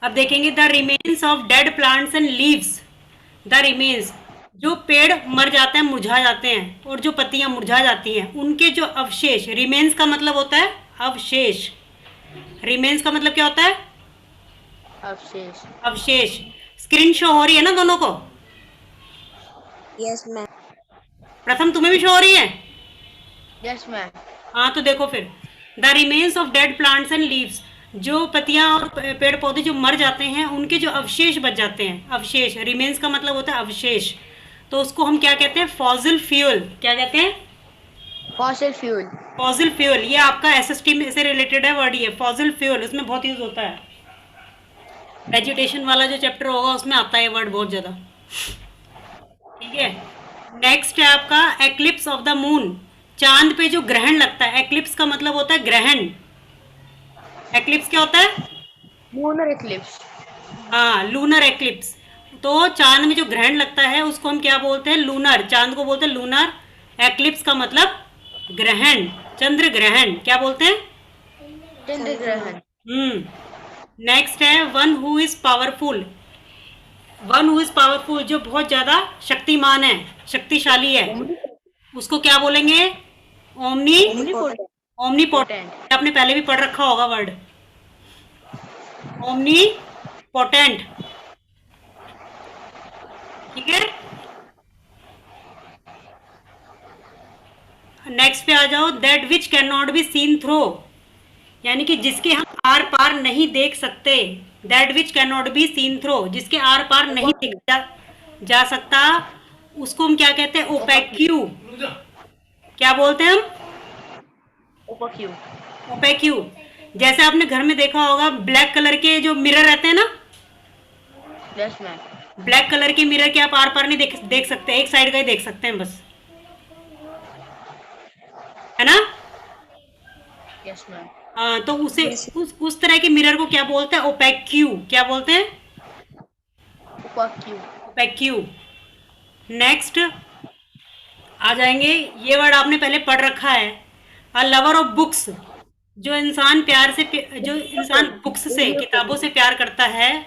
अब देखेंगे the remains of dead plants and leaves. The remains, जो पेड़ मर जाते हैं, मुरझा जाते हैं, और जो पत्तियां मुरझा जाती हैं, उनके जो अवशेष, रिमेन्स का मतलब होता है अवशेष। रिमेन्स का मतलब क्या होता है? अवशेष। अवशेष। स्क्रीन शो हो रही है ना दोनों को? Yes ma'am. प्रथम तुम्हें भी शो हो रही है? Yes ma'am. हाँ, तो देखो फिर, the remains of dead plants and leaves, जो पत्तियां और पेड़ पौधे जो मर जाते हैं, उनके जो अवशेष बच जाते हैं, अवशेष, रिमेन्स का मतलब होता है अवशेष, तो उसको हम क्या कहते हैं? Fossil fuel. क्या कहते हैं? Fossil fuel. Fossil fuel. ये आपका एसएसटी में से रिलेटेड है वर्ड, ये फॉसिल फ्यूल, उसमें बहुत यूज होता है। वेजिटेशन वाला जो चैप्टर होगा उसमें आता है ये वर्ड बहुत ज्यादा। ठीक है। नेक्स्ट है आपका एक्लिप्स ऑफ द मून। चांद पे जो ग्रहण लगता है, एक्लिप्स का मतलब होता है ग्रहण। एक्लिप्स क्या होता है? Lunar Eclipse. हाँ, लूनर एक्लिप्स। तो चांद में जो ग्रहण लगता है उसको हम क्या बोलते हैं? लूनर। चांद को बोलते हैं लूनर। एक्लिप्स का मतलब ग्रहण, चंद्र ग्रहण। क्या बोलते हैं? चंद्र ग्रहण। नेक्स्ट है one who is powerful. One who is powerful, जो बहुत ज्यादा शक्तिमान है, शक्तिशाली है, उसको क्या बोलेंगे? ओमनी। ओमनीपोटेंट। Omni potent. आपने पहले भी पढ़ रखा होगा वर्ड, ओमनी पोटेंट। ठीक है। नेक्स्ट पे आ जाओ, that which can not be seen through, यानी कि जिसके हम आर पार नहीं देख सकते। That which can not be seen through, जिसके आर पार नहीं देखा जा सकता, उसको हम क्या कहते हैं? ओपेक्यू। क्या बोलते हैं हम? ओपेक्यू। ओपेक्यू। जैसे आपने घर में देखा होगा, ब्लैक कलर के जो मिरर रहते हैं ना, यस मैम। ब्लैक कलर के मिरर के आप आर पार नहीं देख सकते, एक साइड का ही देख सकते हैं बस, है ना? Yes ma'am. हाँ, तो उसे उस तरह के मिरर को क्या बोलते हैं? ओपेक्यू। क्या बोलते हैं? ओपेक्यू। ओपेक्यू। नेक्स्ट आ जाएंगे, ये वर्ड आपने पहले पढ़ रखा है, अ लवर ऑफ बुक्स। जो इंसान जो इंसान बुक्स से, किताबों से प्यार करता है,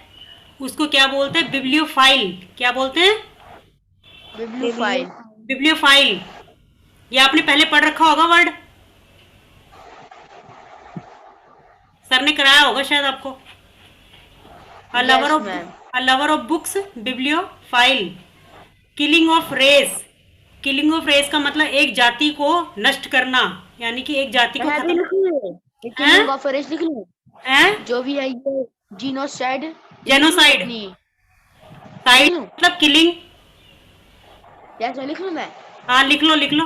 उसको क्या बोलते हैं? बिब्लियोफाइल। क्या बोलते हैं? बिब्लियोफाइल। बिब्लियोफाइल। ये आपने पहले पढ़ रखा होगा वर्ड, सर ने कराया होगा शायद आपको। A lover yes of ma'am. A lover of books, bibliophile. Killing of race. Killing of race का मतलब एक जाति को नष्ट करना, यानी कि एक जाति को मैं भी खत्म। लिख लूँ, हैं? किलिंग ऑफ रेस लिख लूँ। हैं? जो भी है ये जीनोसाइड लिख लूँ जेनोसाइड। अपनी। लिख साइड लूँ। मतलब किलिंग। यस लिख लूँ मैं। हाँ, लिख लो लिख लो।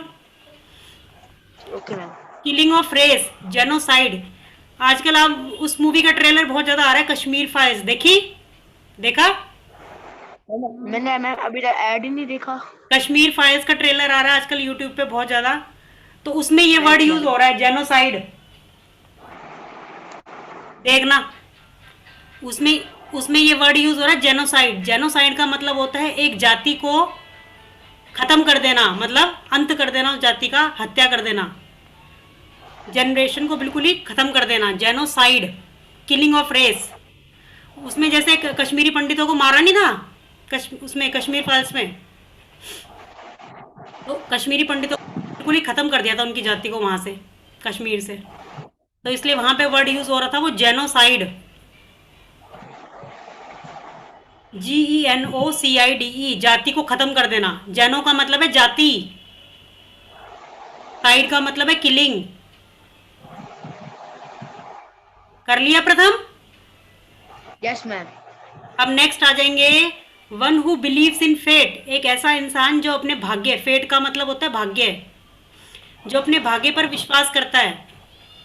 Okay ma'am. Killing of race, genocide. आजकल आप उस मूवी का ट्रेलर बहुत ज्यादा आ रहा है, कश्मीर फाइल्स। देखी? देखा? मैंने मैम अभी तक ऐड ही नहीं देखा। कश्मीर फाइल्स का ट्रेलर आ रहा है आजकल यूट्यूब पे बहुत ज्यादा, तो उसमें ये वर्ड यस यूज मैम। हो रहा है, जेनोसाइड। देखना, उसमें उसमें ये वर्ड यूज हो रहा है, जेनोसाइड। जेनोसाइड का मतलब होता है एक जाति को खत्म कर देना, मतलब अंत कर देना, उस जाति का हत्या कर देना, जनरेशन को बिल्कुल ही खत्म कर देना, जेनोसाइड। Killing of race. उसमें जैसे कश्मीरी पंडितों को मारा नहीं था, उसमें कश्मीर फाइल्स में, तो कश्मीरी पंडितों को बिल्कुल ही खत्म कर दिया था, उनकी जाति को वहां से, कश्मीर से। तो इसलिए वहां पे वर्ड यूज हो रहा था वो जेनोसाइड। GENOCIDE, जाति को खत्म कर देना। जेनो का मतलब है जाति, साइड का मतलब है किलिंग। कर लिया प्रथम? Yes ma'am. अब नेक्स्ट आ जाएंगे, one who believes in fate. एक ऐसा इंसान जो अपने भाग्य, फेट का मतलब होता है भाग्य, जो अपने भाग्य पर विश्वास करता है।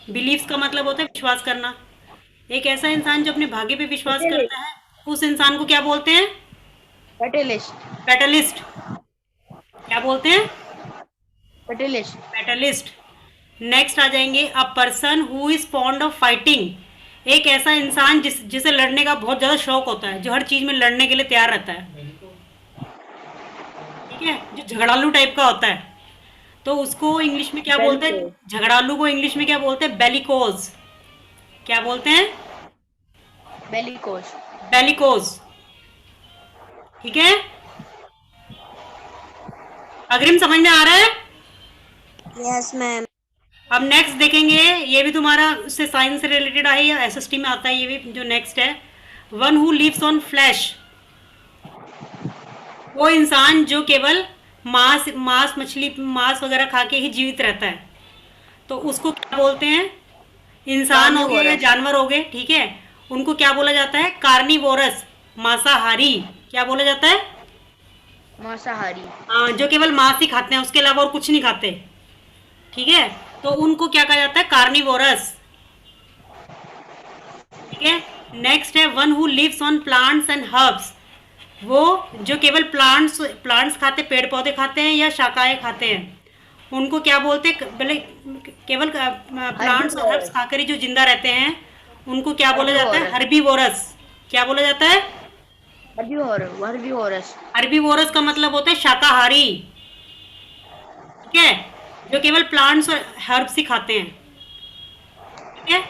बिलीव्स का मतलब होता है विश्वास करना। एक ऐसा इंसान जो अपने भाग्य पे विश्वास करता है, उस इंसान को क्या बोलते हैं? फैटलिस्ट। फैटलिस्ट। क्या बोलते हैं? फैटलिस्ट। फैटलिस्ट। नेक्स्ट आ जाएंगे, a person who is fond of fighting. एक ऐसा इंसान जिसे लड़ने का बहुत ज्यादा शौक होता है, जो हर चीज में लड़ने के लिए तैयार रहता है। ठीक है, जो झगड़ालू टाइप का होता है, तो उसको इंग्लिश में क्या बोलते हैं? बेलिको। झगड़ालू को इंग्लिश में क्या बोलते हैं? बेलिकोज। क्या बोलते हैं? बेलिकोस। बेलिकोज। ठीक है, अग्रिम समझ में आ रहा है? Yes ma'am. अब नेक्स्ट देखेंगे, ये भी तुम्हारा उससे साइंस से रिलेटेड है या एसएसटी में आता है, ये भी जो नेक्स्ट है, one who lives on flesh. वो इंसान जो केवल मांस मांस मछली मांस वगैरह खा के ही जीवित रहता है, तो उसको क्या बोलते हैं? इंसान हो गए या जानवर हो गए, ठीक है, उनको क्या बोला जाता है? कार्निवोरस, मांसाहारी। क्या बोला जाता है? मांसाहारी। हाँ, जो केवल मांस ही खाते हैं, उसके अलावा और कुछ नहीं खाते। ठीक है, तो उनको क्या कहा जाता है? कार्निवोरस। ठीक है, नेक्स्ट है one who lives on plants and herbs. वो जो केवल प्लांट्स खाते, पेड़ पौधे खाते हैं या शाकाएं खाते हैं, उनको क्या बोलते हैं? पहले केवल प्लांट्स और हर्ब्स खाकर ही जो जिंदा रहते हैं, उनको क्या बोला जाता है? हर्बीवोरस। क्या बोला जाता है? हर्बीवोरस। हर्बीवोरस का मतलब होता है शाकाहारी। ठीक है, जो केवल प्लांट्स और हर्ब्स ही खाते हैं। ठीक है,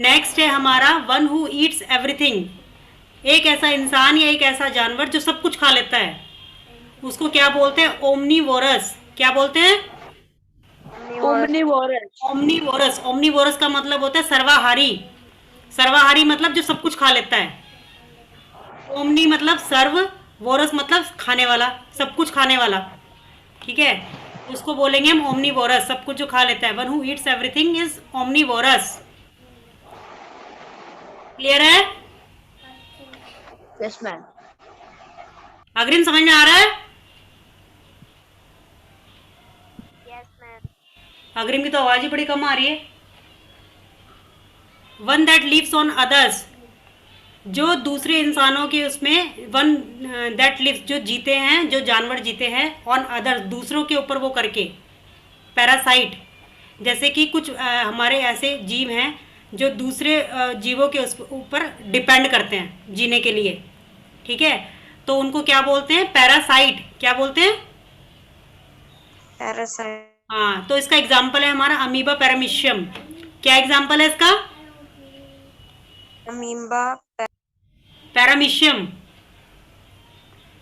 नेक्स्ट है हमारा वन हु ईट्स एवरीथिंग। एक ऐसा इंसान या एक ऐसा जानवर जो सब कुछ खा लेता है, उसको क्या बोलते हैं? ओमनीवोरस। क्या बोलते हैं? ओमनीवोरस। ओमनीवोरस। ओमनीवोरस का मतलब होता है सर्वाहारी। सर्वाहारी मतलब जो सब कुछ खा लेता है। ओमनी मतलब सर्व, वोरस मतलब खाने वाला, सब कुछ खाने वाला। ठीक है, उसको बोलेंगे हम ओमनीवोरस, सब कुछ जो खा लेता है। One who eats everything is omnivorous. Clear है? Yes ma'am. अग्रिम समझ में आ रहा है? Yes ma'am. अग्रिम की तो आवाज ही बड़ी कम आ रही है। One that lives on others. जो दूसरे इंसानों के उसमें, वन दैट लिव्स, जो जीते हैं, जो जानवर जीते हैं, ऑन अदर्स, दूसरों के ऊपर वो करके, पैरासाइट। जैसे कि कुछ हमारे ऐसे जीव हैं जो दूसरे जीवों के उस ऊपर डिपेंड करते हैं जीने के लिए। ठीक है, तो उनको क्या बोलते हैं? पैरासाइट। क्या बोलते हैं? पैरासाइट। हाँ, तो इसका एग्जाम्पल है हमारा अमीबा पैरामीशियम। क्या एग्जाम्पल है इसका? Amoeba paramecium.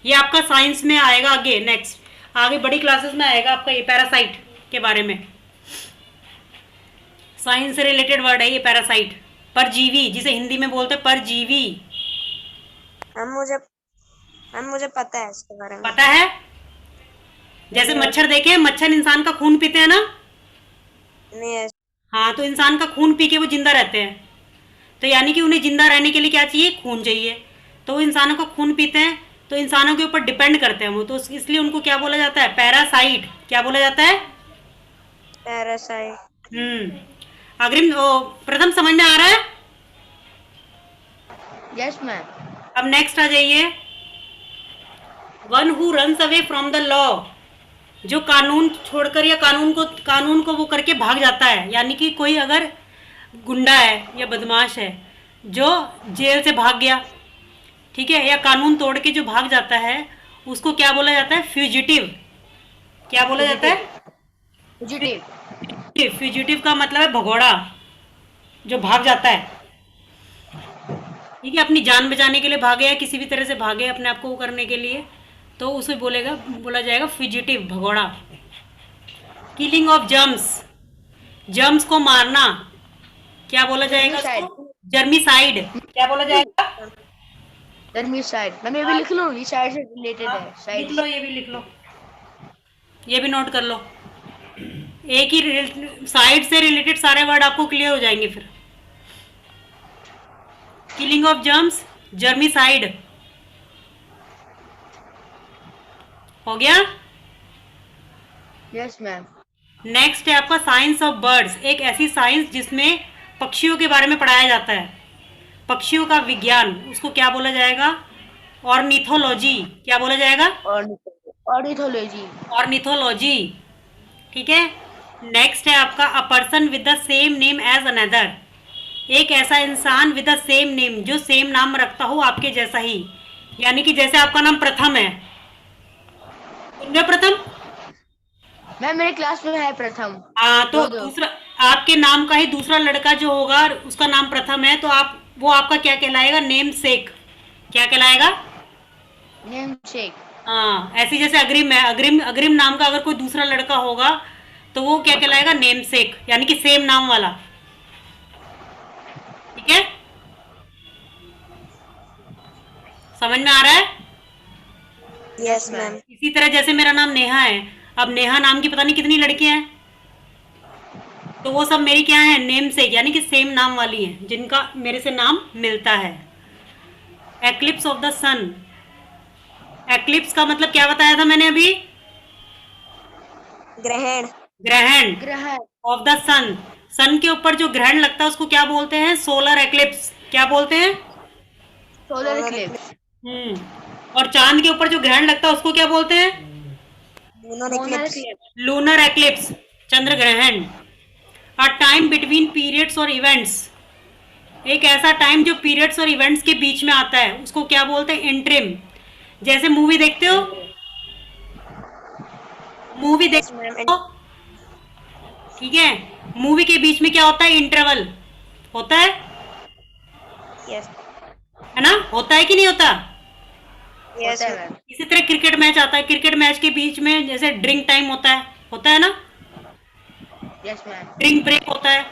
ये आपका साइंस में आएगा आगे, नेक्स्ट आगे बड़ी क्लासेस में आएगा आपका ये पैरासाइट के बारे में। साइंस से रिलेटेड वर्ड है ये पैरासाइट। परजीवी, जिसे हिंदी में बोलते हैं परजीवी। मुझे पता है इसके बारे में। पता है? जैसे मच्छर देखे, मच्छर इंसान का खून पीते हैं ना? नहीं। हाँ, तो इंसान का खून पी के वो जिंदा रहते हैं। तो यानी कि उन्हें जिंदा रहने के लिए क्या चाहिए? खून चाहिए। तो वो इंसानों का खून पीते हैं, तो इंसानों के ऊपर डिपेंड करते हैं वो, तो इसलिए उनको क्या बोला जाता है? पैरासाइट। क्या बोला जाता है? पैरासाइट। अग्रिम प्रथम समझ में आ रहा है? Yes ma'am. अब नेक्स्ट आ जाइए, one who runs away from the law. जो कानून छोड़कर या कानून को वो करके भाग जाता है, यानी कि कोई अगर गुंडा है या बदमाश है जो जेल से भाग गया, ठीक है, या कानून तोड़ के जो भाग जाता है, उसको क्या बोला जाता है? फ्यूजिटिव। क्या बोला जाता है? फ्यूजिटिव। फ्यूजिटिव का मतलब है भगोड़ा, जो भाग जाता है। ठीक है, अपनी जान बचाने के लिए भागे या किसी भी तरह से भागे अपने आप को वो करने के लिए, तो उसे बोला जाएगा फ्यूजिटिव, भगोड़ा। Killing of germs. जर्म्स को मारना, क्या बोला जाएगा उसको? जर्मिसाइड। क्या बोला जाएगा? जर्मिसाइड। मैम ये भी लिख लो, ये साइड से रिलेटेड है। साइड लिख लो, ये भी लिख लो, ये भी नोट कर लो। एक ही साइड से रिलेटेड सारे वर्ड आपको क्लियर हो जाएंगे फिर। किलिंग ऑफ जर्म्स, जर्मिसाइड हो गया। Yes ma'am. नेक्स्ट है आपका साइंस ऑफ बर्ड्स। एक ऐसी साइंस जिसमें पक्षियों के बारे में पढ़ाया जाता है, पक्षियों का विज्ञान, उसको क्या बोला जाएगा? ऑर्निथोलॉजी। क्या बोला जाएगा? ऑर्निथोलॉजी। ऑर्निथोलॉजी। ठीक है, नेक्स्ट है आपका a person with the same name as another. एक ऐसा इंसान विद द सेम नेम, जो सेम नाम रखता हो आपके जैसा ही, यानी कि जैसे आपका नाम प्रथम है, प्रथम। मैम मेरे क्लास में है प्रथम। हाँ, तो दूसरा आपके नाम का ही दूसरा लड़का जो होगा उसका नाम प्रथम है, तो आप वो आपका क्या कहलाएगा? नेम सेक। क्या कहलाएगा? Name shake. हाँ, ऐसे जैसे अग्रिम है, अग्रिम अग्रिम नाम का अगर कोई दूसरा लड़का होगा तो वो क्या कहलाएगा? नेम सेक, यानी कि सेम नाम वाला। ठीक है, समझ में आ रहा है? Yes ma'am. इसी तरह जैसे मेरा नाम नेहा है, अब नेहा नाम की पता नहीं कितनी लड़कियां हैं, तो वो सब मेरी क्या है? नेम सेक, यानी कि सेम नाम वाली हैं, जिनका मेरे से नाम मिलता है। Eclipse of the sun. Eclipse का मतलब क्या बताया था मैंने अभी? ग्रहण। ग्रहण ग्रहण। ऑफ द सन। सन के ऊपर जो ग्रहण लगता है उसको क्या बोलते हैं? Solar eclipse. क्या बोलते हैं? Solar Eclipse. और चांद के ऊपर जो ग्रहण लगता है उसको क्या बोलते हैं? लूनर मोनर इक्लिप्स। इक्लिप्स। लूनर एक्लिप्स, चंद्र ग्रहण। अ टाइम बिटवीन पीरियड्स और इवेंट्स। एक ऐसा टाइम जो पीरियड्स और इवेंट्स के बीच में आता है उसको क्या बोलते हैं? इंटरिम। जैसे मूवी देखते हो, मूवी यस देखते मैम। हो, ठीक है, मूवी के बीच में क्या होता है? इंटरवल होता यस है ना? होता है कि नहीं होता? यस होता है मैम। मैम। इसी तरह क्रिकेट मैच आता है, क्रिकेट मैच के बीच में जैसे ड्रिंक टाइम होता है ना? Yes ma'am. ड्रिंक ब्रेक होता है,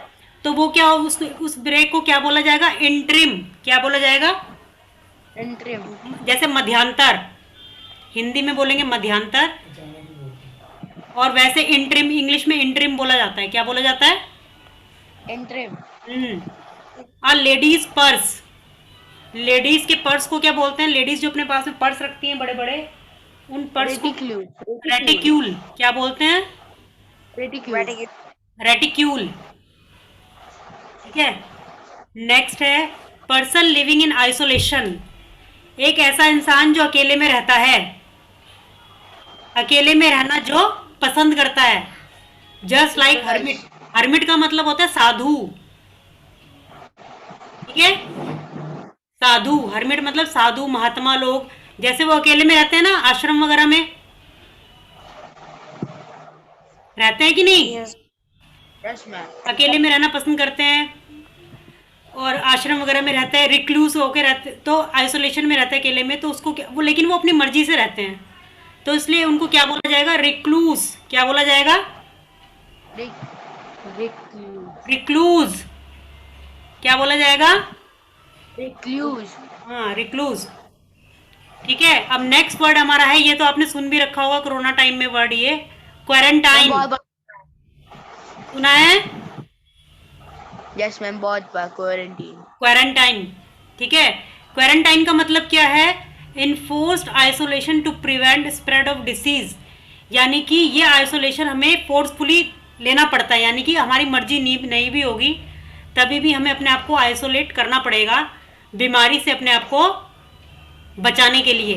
तो वो क्या, उस ब्रेक को क्या बोला जाएगा? इंटरिम। क्या बोला जाएगा? इंटरिम। जैसे मध्यांतर, हिंदी में बोलेंगे मध्यांतर, और वैसे इंटरिम इंग्लिश में इंटरिम बोला जाता है। क्या बोला जाता है? इंटरिम। आ लेडीज पर्स। लेडीज के पर्स को क्या बोलते हैं? लेडीज जो अपने पास में पर्स रखती हैं बड़े बड़े, उन पर्स को रेटिक्यूल। रेटिक्यूल। क्या बोलते हैं? रेटिक्यूल। रेटिक्यूल। ठीक है, नेक्स्ट है पर्सन लिविंग इन आइसोलेशन। एक ऐसा इंसान जो अकेले में रहता है, अकेले में रहना जो पसंद करता है। Just like hermit. हर्मिट का मतलब होता है साधु। ठीक है, साधु, हर्मिट मतलब साधु, महात्मा लोग, जैसे वो अकेले में रहते हैं ना, आश्रम वगैरह में रहते हैं कि नहीं? Yes yes ma'am. अकेले में रहना पसंद करते हैं और आश्रम वगैरह में रहते हैं, रिक्लूस होकर रहते, तो आइसोलेशन में रहते हैं अकेले में, तो उसको वो, लेकिन वो अपनी मर्जी से रहते हैं, तो इसलिए उनको क्या बोला जाएगा? रिक्लूस। क्या बोला जाएगा? रिक्लूज। क्या बोला जाएगा? रिक्लूज। हाँ, रिक्लूज। ठीक है, अब नेक्स्ट वर्ड हमारा है, ये तो आपने सुन भी रखा होगा कोरोना टाइम में वर्ड, ये क्वारंटाइन। सुना है? यस मैम, बहुत बार क्वारंटीन। क्वारंटाइन। ठीक है, क्वारंटाइन का मतलब क्या है? Enforced isolation to prevent spread of disease, यानी कि ये आइसोलेशन हमें फोर्सफुली लेना पड़ता है, यानी कि हमारी मर्जी नहीं भी होगी तभी भी हमें अपने आप को आइसोलेट करना पड़ेगा, बीमारी से अपने आप को बचाने के लिए।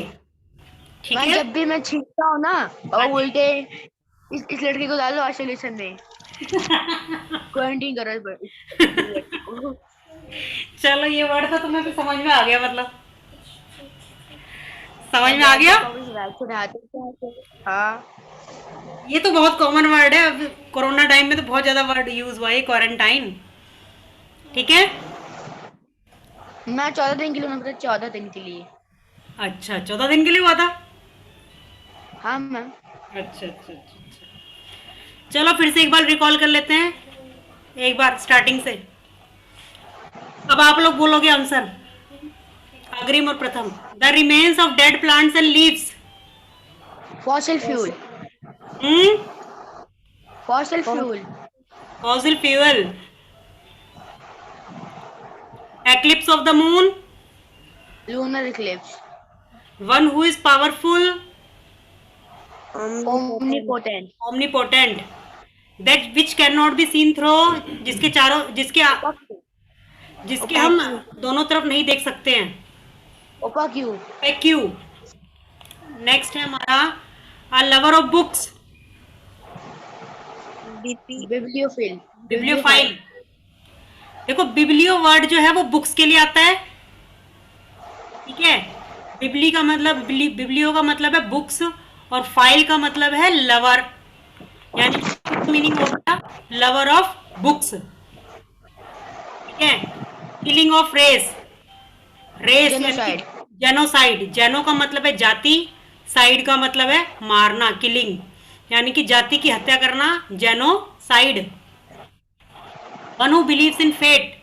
ठीक मैं है, जब भी मैं छींकता हूँ ना और बोलते इस लड़के को डालो आइसोलेशन में, क्वारंटीन करो। चलो ये वर्ड तो तुम्हें भी समझ में आ गया, मतलब समझ में आ गया। हाँ, ये तो बहुत कॉमन वर्ड है, अब कोरोना टाइम में तो बहुत ज्यादा वर्ड यूज हुआ है, क्वारंटाइन। ठीक है, मैं 14 दिन के लिए, मतलब 14 दिन के लिए। अच्छा 14 दिन के लिए हुआ था। हाँ मैम। अच्छा अच्छा अच्छा अच्छा। चलो फिर से एक बार रिकॉल कर लेते हैं, एक बार स्टार्टिंग से। अब आप लोग बोलोगे आंसर, अग्रिम और Pratham. The remains of dead plants and leaves. Fossil fuel. Fossil fuel. Fossil fuel. Eclipse of the moon. Lunar eclipse. One who is powerful. Omnipotent. Omnipotent. That which can not be seen through, जिसके चारों जिसके हम दोनों तरफ नहीं देख सकते हैं। ओपाक्यू। एक्यू। नेक्स्ट है हमारा a lover of books. Bibliophile. Bibliophile. देखो बिब्लियो वर्ड जो है वो बुक्स के लिए आता है, ठीक है। बिब्ली का मतलब, बिब्लियो का मतलब है बुक्स, और फाइल का मतलब है लवर, यानी मीनिंग हो गया लवर ऑफ बुक्स। ठीक है, killing of race. Race Genocide. Genocide, geno का मतलब है जाति, साइड का मतलब है मारना, किलिंग, यानी कि जाति की हत्या करना, genocide. One who believes in fate,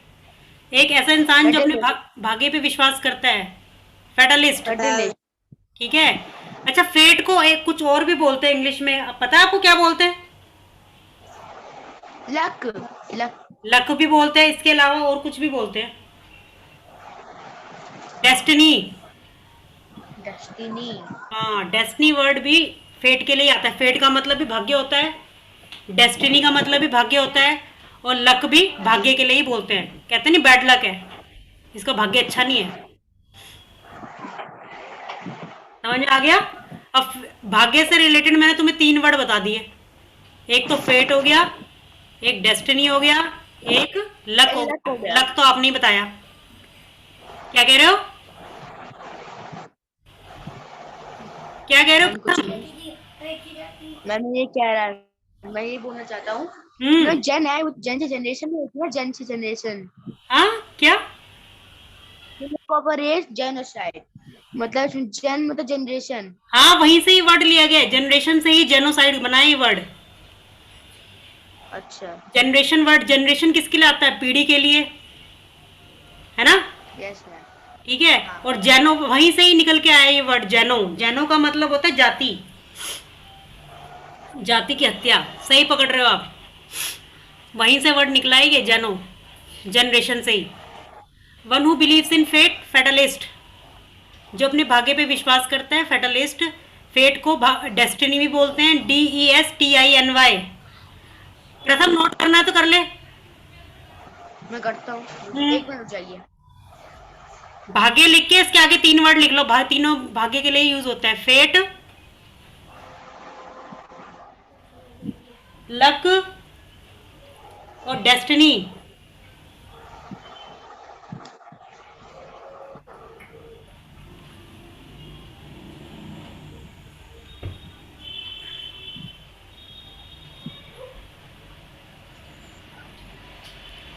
एक ऐसा इंसान जो अपने Fatalist. भाग्य पे विश्वास करता है, फेटलिस्ट। Fatalist. ठीक है। अच्छा, फेट को एक कुछ और भी बोलते हैं इंग्लिश में, अब पता है आपको क्या बोलते हैं? Luck. Luck. लक भी बोलते हैं, इसके अलावा और कुछ भी बोलते हैं, डेस्टिनी। Destiny. हाँ, डेस्टिनी वर्ड भी फेट के लिए आता है। फेट का मतलब भी भाग्य होता है, डेस्टिनी का मतलब भी भाग्य होता है, और लक भी भाग्य के लिए ही बोलते हैं। कहते नहीं बैड लक है, इसका भाग्य अच्छा नहीं है। समझ में आ गया? अब भाग्य से रिलेटेड मैंने तुम्हें 3 वर्ड बता दिए, एक तो फेट हो गया, एक डेस्टिनी हो गया, एक लक हो Luck हो गया। गया। लक तो आपने ही बताया, क्या कह रहे हो? क्या कह रहे मैम कुछ हो? नहीं। मैम ये कह रहा है, मैं ये बोलना चाहता हूँ, हम्म। जेन है, जेन से जनरेशन में होती है, जेन से जनरेशन। हाँ, क्या? प्रॉपर इज जेनोसाइड, मतलब जेन मतलब जनरेशन। हाँ, वहीं से ही वर्ड लिया गया है, जनरेशन से ही जेनोसाइड बना है ये वर्ड। अच्छा। जनरेशन वर्ड, जनरेशन किसके लिए आता है? पीढ़ी के लिए, है ना? Yes ma'am. ठीक है। और जेनो वहीं से ही निकल के आया ये वर्ड, जेनो। जेनो का मतलब होता है जाति, जाति की हत्या। सही पकड़ रहे हो आप, वहीं से वर्ड निकला है ये जेनो, जनरेशन से ही। One who believes in fate, fatalist, जो अपने भाग्य पे विश्वास करता है, फेटलिस्ट। फेट को डेस्टिनी भी बोलते हैं, DESTINY। प्रथम नोट करना है तो कर ले। मैं करता हूँ, हम्म। एक मिनट जाइए। भाग्य लिख के इसके आगे 3 वर्ड लिख लो, तीनों भाग्य के लिए यूज होता है, फेट, लक और डेस्टिनी।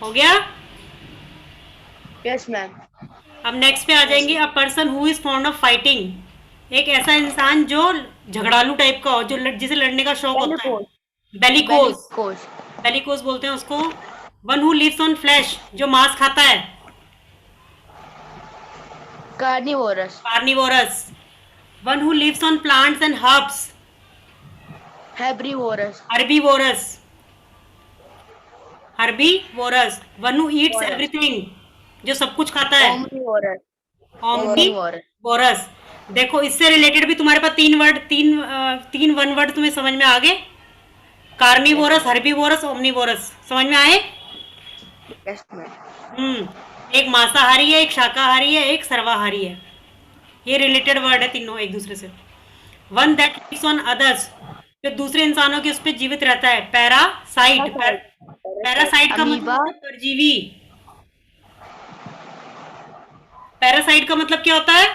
हो गया? Yes ma'am. अब नेक्स्ट पे आ जाएंगे, a person who is fond of fighting, एक ऐसा इंसान जो झगड़ालू टाइप का हो, जो जिसे लड़ने का शौक होता है, बेलिकोस। कोश। बेलिकोस बोलते हैं उसको। One who lives on flesh, जो मांस खाता है, carnivorous. Carnivorous. One who lives on plants and herbs, herbivorous. Herbivorous, herbivorous. One who eats vorous. Everything, जो सब कुछ खाता है, ओमनीवोरस। ओमनीवोरस। ओमनीवोरस। देखो, इससे रिलेटेड भी तुम्हारे पास 3 वर्ड, तीन वन वर्ड तुम्हें समझ में आ गए, कार्निवोरस, हर्बीवोरस, ओमनीवोरस। समझ में आए? Yes ma'am. एक मांसाहारी है, एक शाकाहारी है, एक सर्वाहारी है। ये रिलेटेड वर्ड है तीनों एक दूसरे से। One that lives on others, जो दूसरे इंसानों के उस पर जीवित रहता है, पैरासाइट। पैरासाइट का मतलब अमीबा। होता है परजीवी। पैरासाइट का मतलब क्या होता है?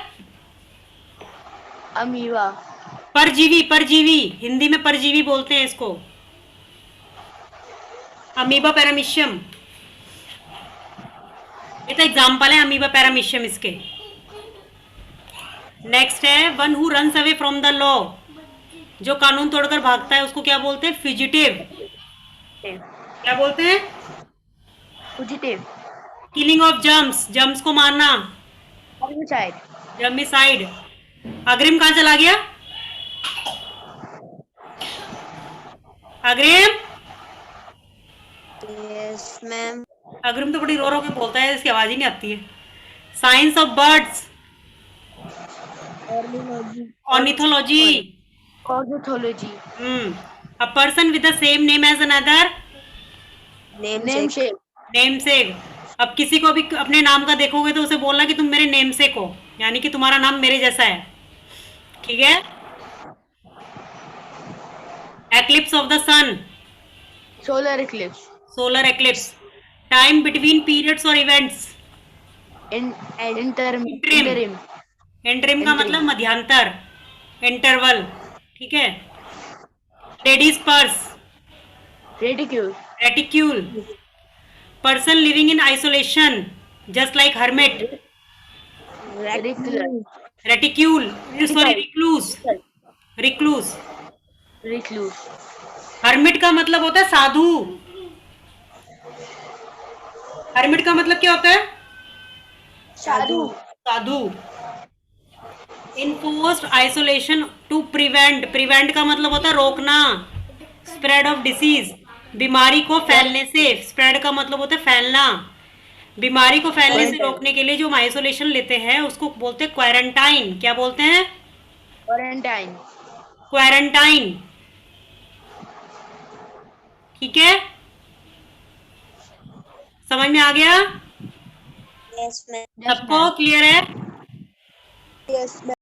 अमीबा। परजीवी, परजीवी, हिंदी में परजीवी बोलते हैं इसको, अमीबा पैरामीशियम। ये तो एग्जाम्पल है अमीबा पैरामीशियम इसके। नेक्स्ट है one who runs away from the law, जो कानून तोड़कर भागता है उसको क्या बोलते हैं? फ्यूजिटिव। क्या बोलते हैं? फुजिटिव। किलिंग ऑफ जर्म्स, जर्म्स को मारना, हर्बिसाइड। जर्मिसाइड। अग्रिम कहाँ चला गया? अग्रिम, यस मैम। अग्रिम तो बड़ी रो रो के बोलता है, इसकी आवाज ही नहीं आती है। Science of birds, ornithology. Ornithology. A person with the same name as another, namesake. Namesake. अब किसी को भी अपने नाम का देखोगे तो उसे बोलना कि तुम मेरे नेम सेक हो, यानी कि तुम्हारा नाम मेरे जैसा है। ठीक है। Eclipse of the sun, solar eclipse. Solar eclipse. Time between periods और इवेंट्स, इंटरिम। इंटरिम का मतलब मध्यांतर, इंटरवल। ठीक है। Ladies purse, ridicule. Reticule. Person living in isolation, just like hermit, reticule, sorry recluse, recluse. Recluse. Hermit का मतलब होता है साधु। हर्मिट का मतलब क्या होता है? साधु। साधु। Enforced isolation to prevent, prevent का मतलब होता है रोकना, स्प्रेड ऑफ डिसीज, बीमारी को फैलने से। स्प्रेड का मतलब होता है फैलना। बीमारी को फैलने से रोकने के लिए जो हम आइसोलेशन लेते हैं उसको बोलते हैं क्वारंटाइन। क्या बोलते हैं? क्वारंटाइन। क्वारंटाइन। ठीक है, समझ में आ गया? Yes, ma'am. सबको क्लियर है? Yes, ma'am.